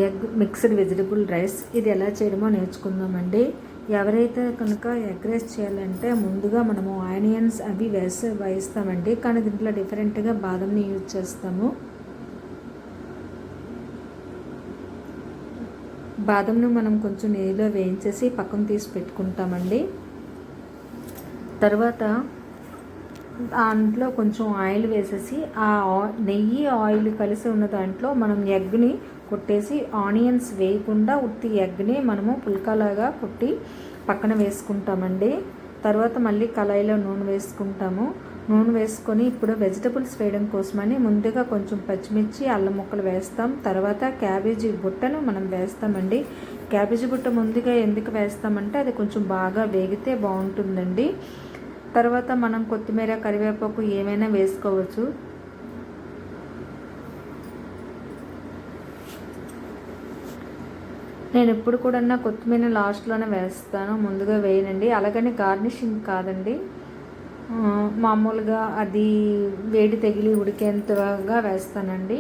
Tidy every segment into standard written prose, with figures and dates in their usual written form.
Egg mixed vegetable rice ఇది ఎలా చేయడమో నేర్చుకుందామండి. ఎవరైతే కనుక ఎగ్ రైస్ చేయాలంటే ముందుగా మనము ఆనియన్స్ అవి వేస్తామండి. కానీ దీంట్లో డిఫరెంట్గా బాదంని యూజ్ చేస్తాము. బాదంను మనం కొంచెం నెయ్యిలో వేయించేసి పక్కన తీసి పెట్టుకుంటామండి. తర్వాత దాంట్లో కొంచెం ఆయిల్ వేసేసి ఆ నెయ్యి ఆయిల్ కలిసి ఉన్న దాంట్లో మనం ఎగ్ని కొట్టేసి ఆనియన్స్ వేయకుండా ఉత్తి ఎగ్ని మనము పుల్కాలాగా కొట్టి పక్కన వేసుకుంటామండి. తర్వాత మళ్ళీ కళాయిలో నూనె వేసుకుంటాము. నూనె వేసుకొని ఇప్పుడు వెజిటబుల్స్ వేయడం కోసమని ముందుగా కొంచెం పచ్చిమిర్చి అల్లం ముక్కలు వేస్తాం. తర్వాత క్యాబేజీ బుట్టను మనం వేస్తామండి. క్యాబేజీ బుట్ట ముందుగా ఎందుకు వేస్తామంటే అది కొంచెం బాగా వేగితే బాగుంటుందండి. తర్వాత మనం కొత్తిమీర కరివేపాకు ఏమైనా వేసుకోవచ్చు. నేను ఎప్పుడు కూడా కొత్తిమీర లాస్ట్లోనే వేస్తాను, ముందుగా వేయనండి. అలాగని గార్నిషింగ్ కాదండి, మామూలుగా అది వేడి తగిలి ఉడికేంతగా వేస్తానండి.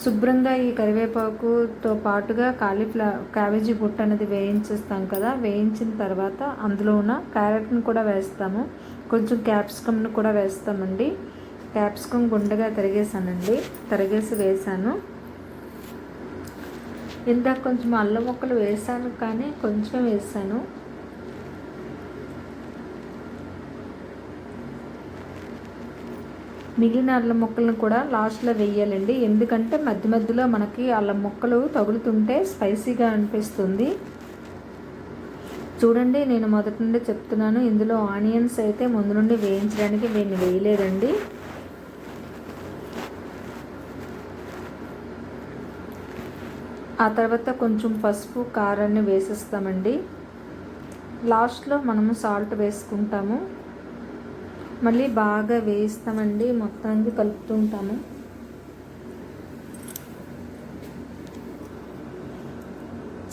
శుభ్రంగా ఈ కరివేపాకుతో పాటుగా క్యాబేజీ బుట్ట అనేది వేయించేస్తాం కదా. వేయించిన తర్వాత అందులో ఉన్న క్యారెట్ని కూడా వేస్తాము. కొంచెం క్యాప్సికమ్ని కూడా వేస్తామండి. క్యాప్సికమ్ గుండగా తరిగేసి వేసాను. ఇందాక కొంచెం అల్లం ముక్కలు వేసాను, కానీ కొంచెం వేసాను. మిగిలిన అల్లం ముక్కలను కూడా లాస్ట్లో వేయాలండి. ఎందుకంటే మధ్య మధ్యలో మనకి అల్లం ముక్కలు తగులుతుంటే స్పైసీగా అనిపిస్తుంది. చూడండి, నేను మొదటి నుండి చెప్తున్నాను, ఇందులో ఆనియన్స్ అయితే ముందు నుండి వేయించడానికి నేను వేయలేదండి. ఆ తర్వాత కొంచెం పసుపు కారాన్ని వేసేస్తామండి. లాస్ట్లో మనము సాల్ట్ వేసుకుంటాము. మళ్ళీ బాగా వేయిస్తామండి, మొత్తానికి కలుపుతుంటాము.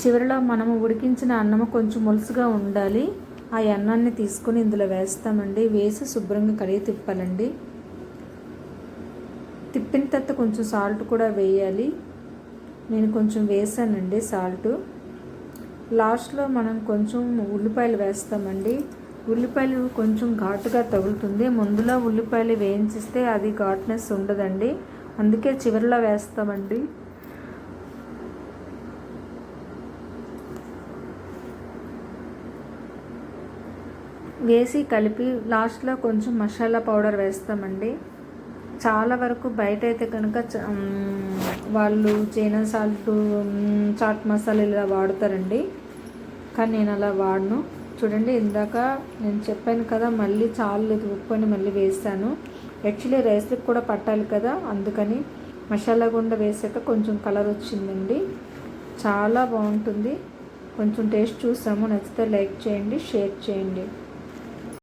చివరిలో మనము ఉడికించిన అన్నము కొంచెం ములుసుగా ఉండాలి. ఆ అన్నాన్ని తీసుకొని ఇందులో వేస్తామండి. వేసి శుభ్రంగా కడిగి తిప్పాలండి. తిప్పిన తర్వాత కొంచెం సాల్ట్ కూడా వేయాలి. నేను కొంచెం వేసానండి సాల్ట్. లాస్ట్లో మనం కొంచెం ఉల్లిపాయలు వేస్తామండి. ఉల్లిపాయలు కొంచెం ఘాటుగా తగులుతుంది. ముందులో ఉల్లిపాయలు వేయించిస్తే అది ఘాట్నెస్ ఉండదండి, అందుకే చివరిలో వేస్తామండి. వేసి కలిపి లాస్ట్లో కొంచెం మసాలా పౌడర్ వేస్తామండి. చాలా వరకు బయట అయితే కనుక వాళ్ళు చైనా సాల్ట్, చాట్ మసాలా ఇలా వాడతారండి, కానీ నేను అలా వాడను. చూడండి, ఇందాక నేను చెప్పాను కదా, మళ్ళీ చాలా ఉప్పు అని మళ్ళీ వేసాను. యాక్చువల్లీ రైస్కి కూడా పట్టాలి కదా, అందుకని మసాలా గుండ వేసాక కొంచెం కలర్ వచ్చిందండి. చాలా బాగుంటుంది. కొంచెం టేస్ట్ చూసాము, నచ్చితే లైక్ చేయండి, షేర్ చేయండి.